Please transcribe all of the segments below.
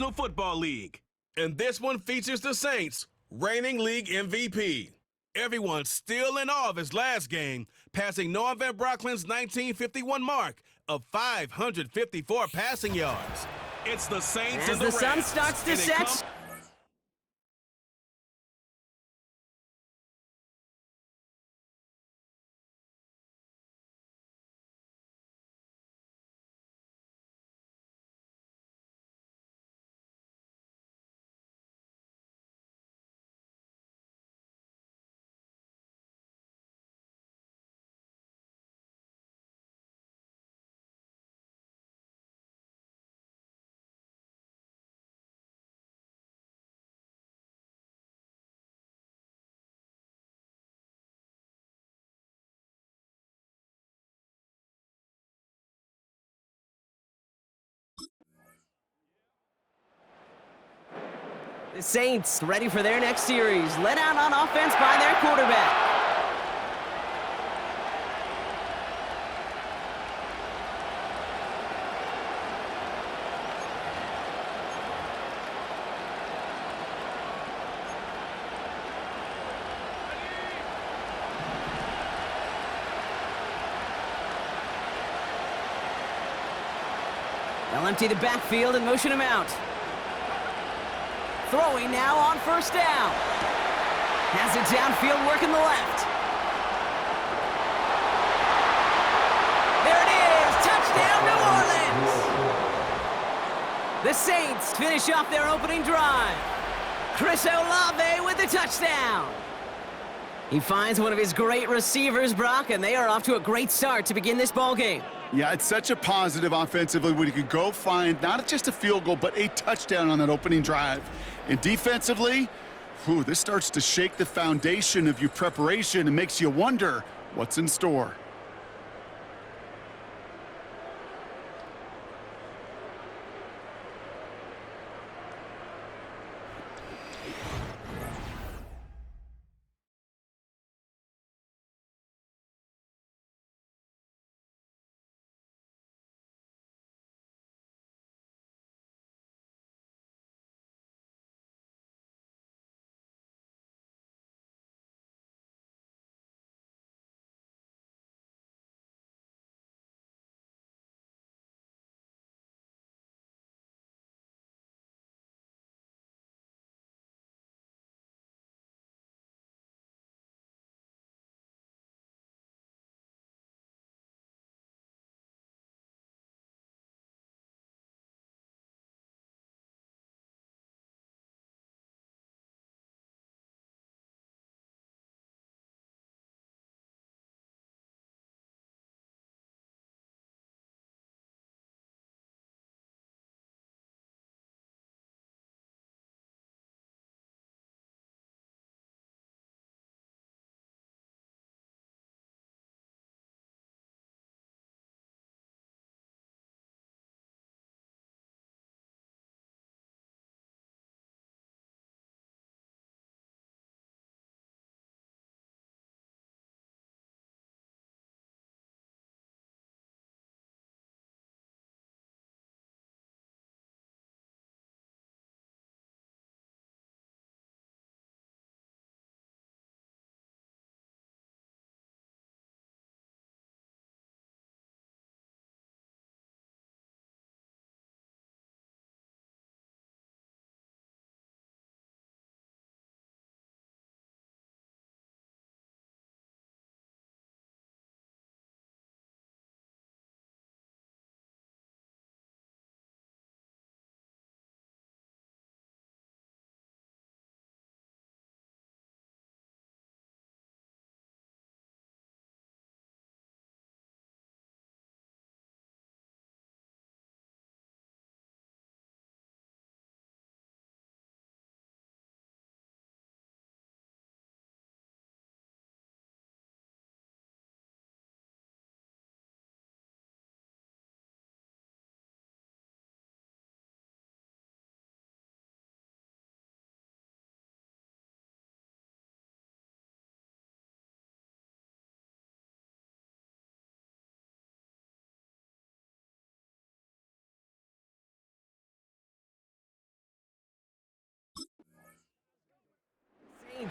National Football League. And this one features the Saints, reigning league MVP. Everyone's still in awe of his last game, passing Noah Van Brocklin's 1951 mark of 554 passing yards. It's the Saints As and the the sun Rams, starts to and it set. comes- The Saints ready for their next series, led out on offense by their quarterback. They'll empty the backfield and motion him out. Throwing now on first down. Has it downfield working the left. There it is! Touchdown, New Orleans! The Saints finish off their opening drive. Chris Olave with the touchdown. He finds one of his great receivers, Brock, and they are off to a great start to begin this ballgame. Yeah, it's such a positive offensively when you can go find not just a field goal, but a touchdown on that opening drive. And defensively, this starts to shake the foundation of your preparation and makes you wonder what's in store.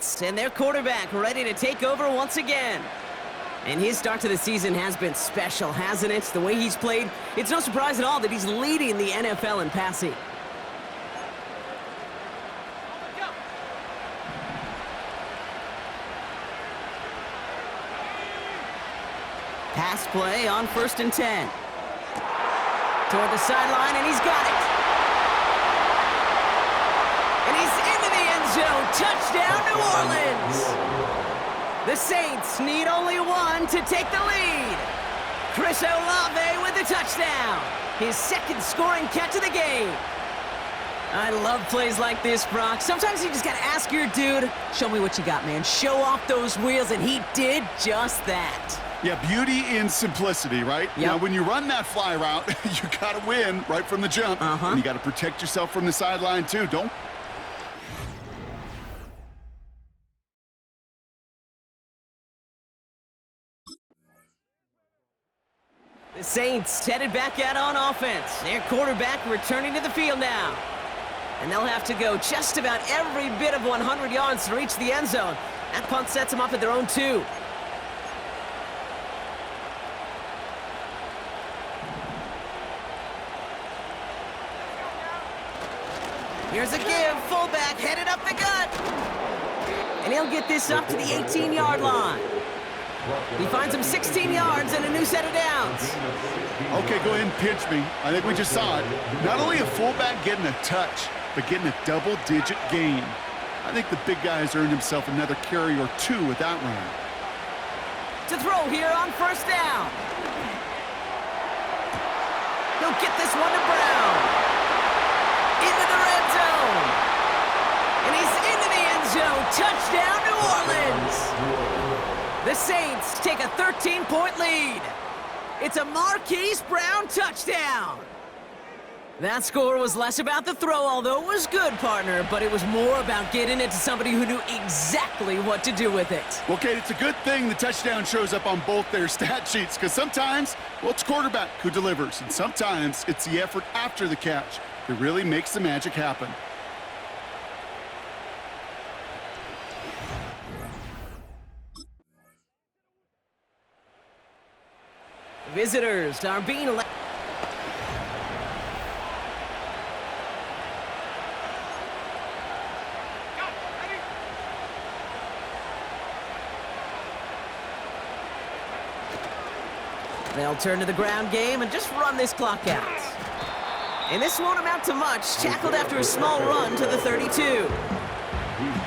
Saints and their quarterback ready to take over once again. And his start to the season has been special, hasn't it? The way he's played, it's no surprise at all that he's leading the NFL in passing. Pass play on 1st and 10. Toward the sideline, and he's got it. And he's into the end zone. Touchdown, New Orleans. The Saints need only one to take the lead. Chris Olave with the touchdown. His second scoring catch of the game. I love plays like this, Brock. Sometimes you just got to ask your dude, show me what you got, man. Show off those wheels, and he did just that. Yeah, beauty in simplicity, right? Yep. Now, when you run that fly route, you got to win right from the jump. And you got to protect yourself from the sideline, too. Don't. The Saints headed back out on offense. Their quarterback returning to the field now. And they'll have to go just about every bit of 100 yards to reach the end zone. That punt sets them up at their own 2. Here's a give, fullback headed up the gut. And he'll get this up to the 18-yard line. He finds him 16 yards and a new set of downs. Okay, go ahead and pinch me. I think we just saw it. Not only a fullback getting a touch, but getting a double-digit gain. I think the big guy has earned himself another carry or 2 with that run. To throw here on 1st down. He'll get this one to Brown. Into the red zone. And he's into the end zone. Touchdown, New Orleans. The Saints take a 13-point lead. It's a Marquise Brown touchdown. That score was less about the throw, although it was good, partner, but it was more about getting it to somebody who knew exactly what to do with it. Well, Kate, it's a good thing the touchdown shows up on both their stat sheets, because sometimes, well, it's quarterback who delivers, and sometimes it's the effort after the catch that really makes the magic happen. Visitors are being let. They'll turn to the ground game and just run this clock out. And this won't amount to much. Tackled after a small run to the 32.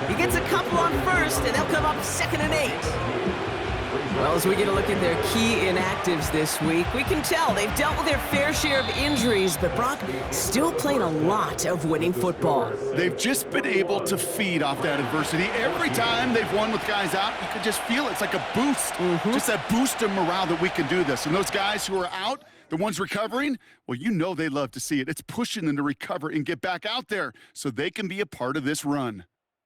He gets a couple on 1st, and they'll come up 2nd and 8. Well, as we get a look at their key inactives this week, we can tell they've dealt with their fair share of injuries, but Brock still playing a lot of winning football. They've just been able to feed off that adversity. Every time they've won with guys out, you can just feel it. It's like a boost. Just that boost of morale that we can do this. And those guys who are out, the ones recovering, well, you know they love to see it. It's pushing them to recover and get back out there so they can be a part of this run.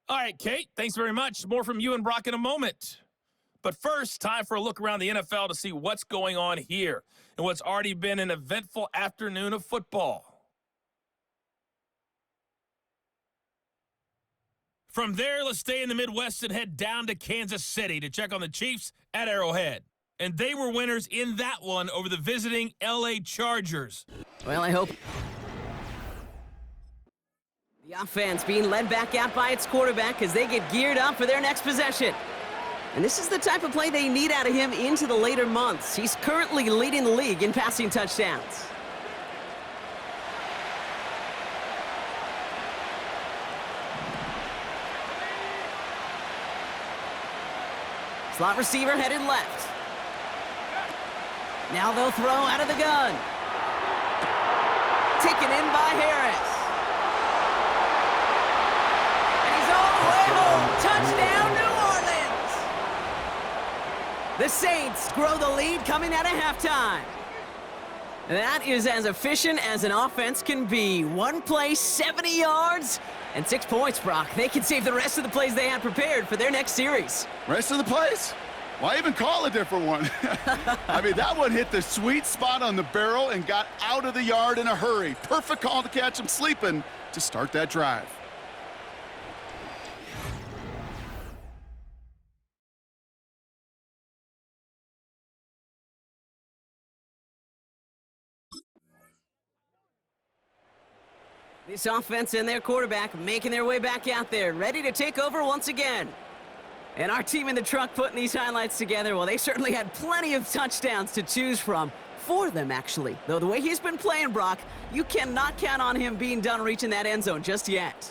All right, Kate, thanks very much. More from you and Brock in a moment. But first, time for a look around the NFL to see what's going on here and what's already been an eventful afternoon of football. From there, let's stay in the Midwest and head down to Kansas City to check on the Chiefs at Arrowhead. And they were winners in that one over the visiting L.A. Chargers. Well, I hope the offense being led back out by its quarterback as they get geared up for their next possession. And this is the type of play they need out of him into the later months. He's currently leading the league in passing touchdowns. Slot receiver headed left. Now they'll throw out of the gun. Taken in by Harris. And he's all the way home. Touchdown, New Orleans. The Saints grow the lead coming out of halftime. That is as efficient as an offense can be. One play, 70 yards, and 6 points, Brock. They can save the rest of the plays they had prepared for their next series. Rest of the plays? Why even call a different one? I mean, that one hit the sweet spot on the barrel and got out of the yard in a hurry. Perfect call to catch him sleeping to start that drive. This offense and their quarterback making their way back out there, ready to take over once again. And our team in the truck putting these highlights together, well, they certainly had plenty of touchdowns to choose from. 4 of them, actually. Though the way he's been playing, Brock, you cannot count on him being done reaching that end zone just yet.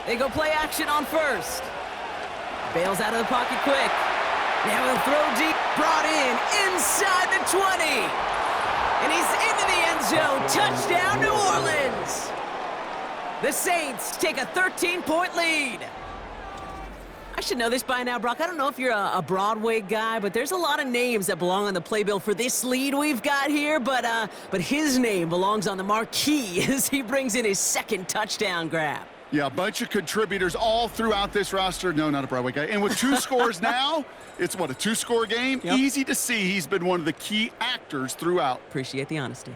They go play action on first. Bails out of the pocket quick. Now he'll throw deep, brought in, inside the 20. And he's into the end zone. Touchdown, New Orleans. The Saints take a 13-point lead. I should know this by now, Brock. I don't know if you're a Broadway guy, but there's a lot of names that belong on the playbill for this lead we've got here. But his name belongs on the marquee as he brings in his second touchdown grab. Yeah, a bunch of contributors all throughout this roster. No, not a Broadway guy. And with 2 scores now, it's what, a 2-score game? Yep. Easy to see he's been one of the key actors throughout. Appreciate the honesty.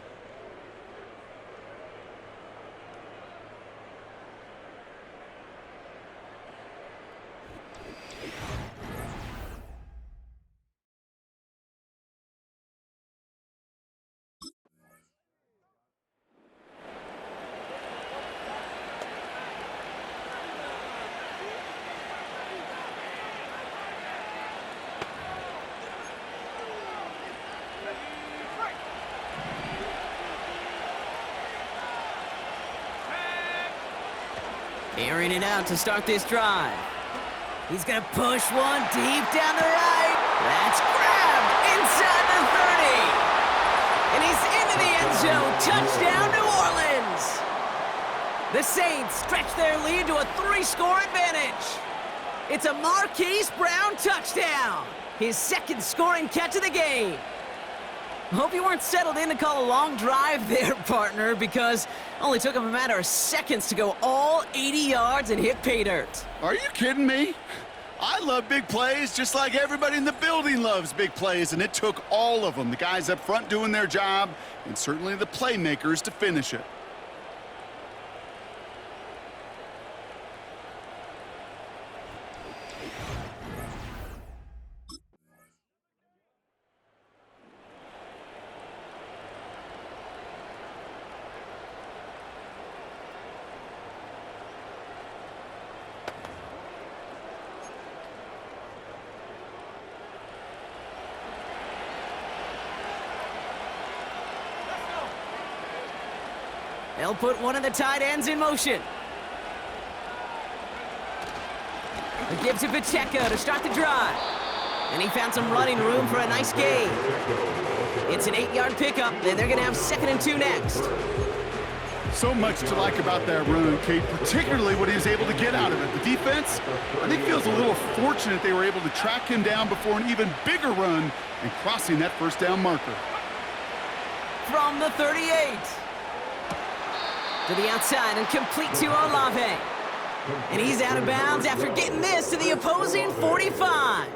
Airing it out to start this drive. He's gonna push one deep down the right. That's grabbed inside the 30. And he's into the end zone. Touchdown, New Orleans. The Saints stretch their lead to a 3-score advantage. It's a Marquise Brown touchdown. His second scoring catch of the game. Hope you weren't settled in to call a long drive there, partner, because it only took him a matter of seconds to go all 80 yards and hit pay dirt. Are you kidding me? I love big plays just like everybody in the building loves big plays, and it took all of them, the guys up front doing their job, and certainly the playmakers to finish it. They'll put one of the tight ends in motion. They give to Pacheco to start the drive. And he found some running room for a nice gain. It's an 8-yard pickup, and they're going to have 2nd and 2 next. So much to like about that run, Kate, particularly what he was able to get out of it. The defense, I think, feels a little fortunate they were able to track him down before an even bigger run and crossing that first down marker. From the 38. To the outside and complete to Olave. And he's out of bounds after getting this to the opposing 45.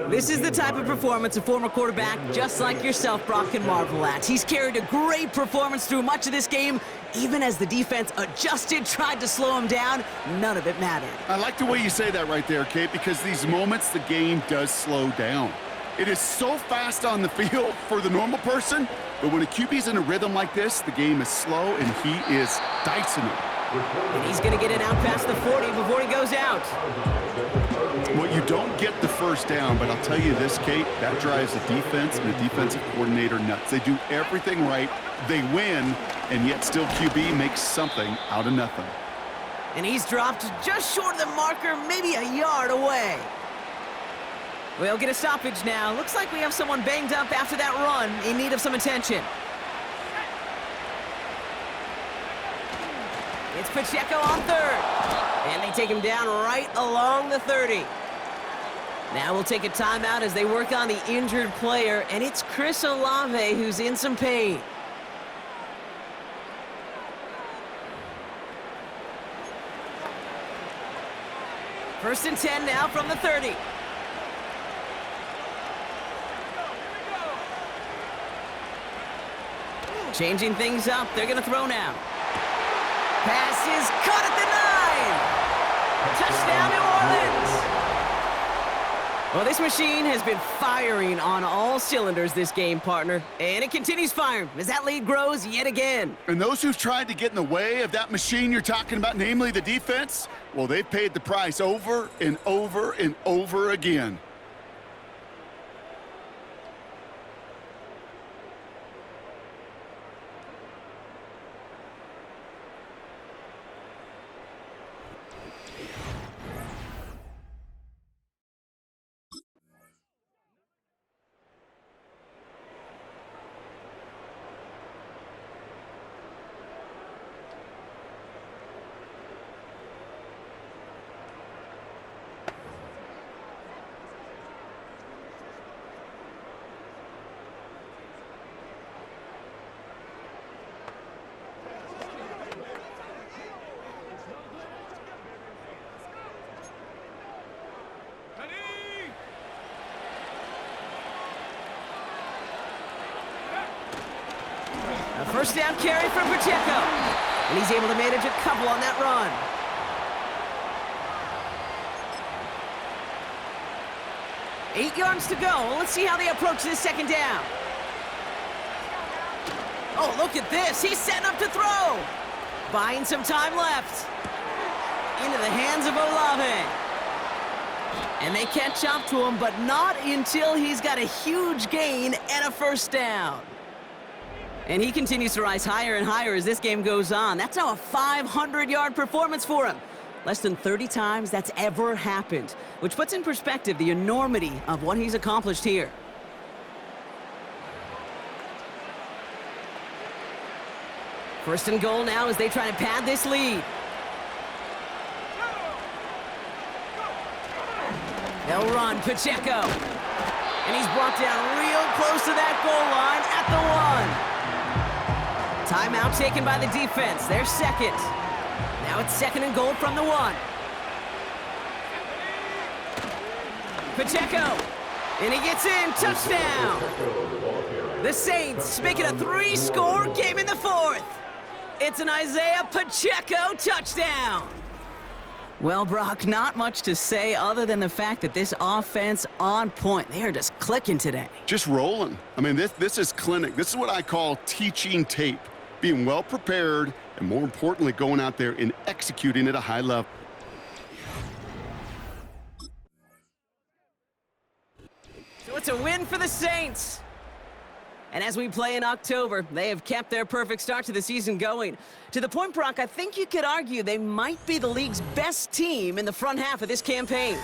This is the type of performance a former quarterback just like yourself, Brock, can marvel at. He's carried a great performance through much of this game. Even as the defense adjusted, tried to slow him down, none of it mattered. I like the way you say that right there, Kate, because these moments the game does slow down. It is so fast on the field for the normal person, but when a QB's in a rhythm like this, the game is slow and he is dicing it. And he's going to get it out past the 40 before he goes out. Well, you don't get the first down, but I'll tell you this, Kate, that drives the defense and the defensive coordinator nuts. They do everything right, they win, and yet still QB makes something out of nothing. And he's dropped just short of the marker, maybe a yard away. We'll get a stoppage now. Looks like we have someone banged up after that run in need of some attention. It's Pacheco on 3rd. And they take him down right along the 30. Now we'll take a timeout as they work on the injured player, and it's Chris Olave who's in some pain. First and 10 now from the 30. Changing things up, they're going to throw now. Pass is caught at the 9. Touchdown, New Orleans. Well, this machine has been firing on all cylinders this game, partner. And it continues firing as that lead grows yet again. And those who've tried to get in the way of that machine you're talking about, namely the defense, well, they've paid the price over and over and over again. A first down carry for Pacheco. And he's able to manage a couple on that run. Eight yards to go. Let's see how they approach this second down. Oh, look at this. He's setting up to throw. Buying some time left. Into the hands of Olave. And they catch up to him, but not until he's got a huge gain and a first down. And he continues to rise higher and higher as this game goes on. That's now a 500-yard performance for him. Less than 30 times that's ever happened, which puts in perspective the enormity of what he's accomplished here. First and goal now as they try to pad this lead. They'll run Pacheco. And he's brought down real close to that goal line at the 1. Timeout taken by the defense. They're second. Now it's second and goal from the 1. Pacheco. And he gets in. Touchdown. The Saints make it a 3-score game in the 4th. It's an Isaiah Pacheco touchdown. Well, Brock, not much to say other than the fact that this offense on point. They are just clicking today. Just rolling. I mean, this is clinic. This is what I call teaching tape. Being well prepared, and more importantly, going out there and executing at a high level. So it's a win for the Saints. And as we play in October, they have kept their perfect start to the season going. To the point, Brock, I think you could argue they might be the league's best team in the front half of this campaign.